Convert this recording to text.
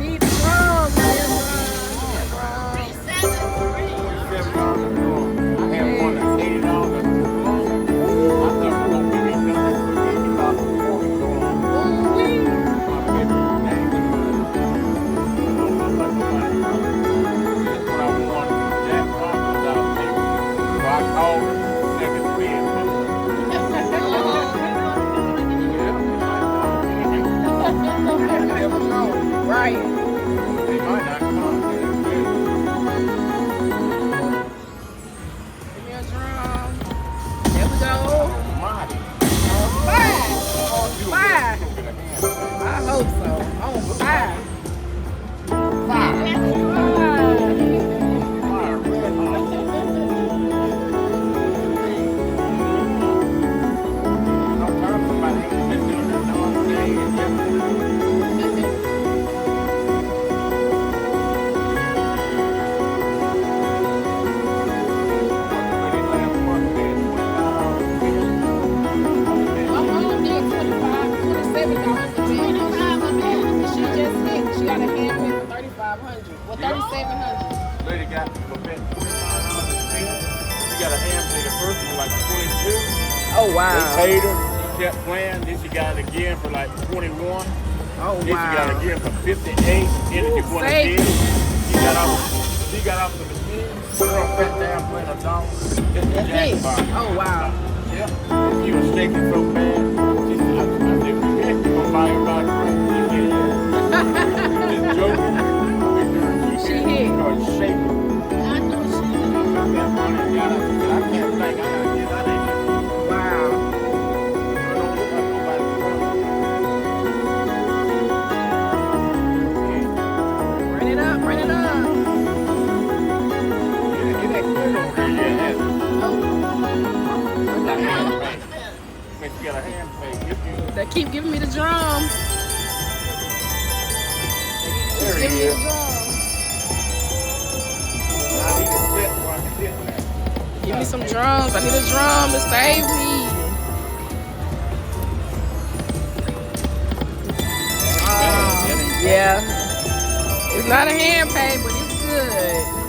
need the drums. $47. I have one that's $80. I thought we were going to be done that for $80 before we go on. My favorite thing. That's what I wanted. Jack Conklin out there. So I called her second win. Never know. Right. They might not come. Give me a drum. There we go. Mighty. Five. Oh, you Five. will get a hand. I hope so. On five. Five. Five. Fire, red hot. Sometimes somebody has been doing this all day and My mom did $27 for me. She just hit. She got a hand pay for $3,500. Well, $3,700. lady got for bet $25 to spend. She got a hand pay the first one like 22. Oh, They wow. paid her. She kept playing. Then she got it again for like 21. Oh, Then she got it wow. again for 58. Then she won Save. again. She got off the machine. Girl sat down playing a dog. It's the jackpot. Oh, wow. Yep. She was shaking so bad. She said, I said, we can't go buy everybody drink. She said, just joking. She hit. Started shaking. I know she took that money and got up. She said, I can't think. I gotta get out of here. Wow. I don't look like nobody's drunk. Run it up, run it up. Get that food over there. Yeah, that's it. Oh, Got a hand pay. When she got a hand pay, if you they keep giving me the drums. there Give he me the is. drums. I need a set so I can get that. Give me some drums. I need a drum to save me. Yeah. It's not a hand pay, but it's good.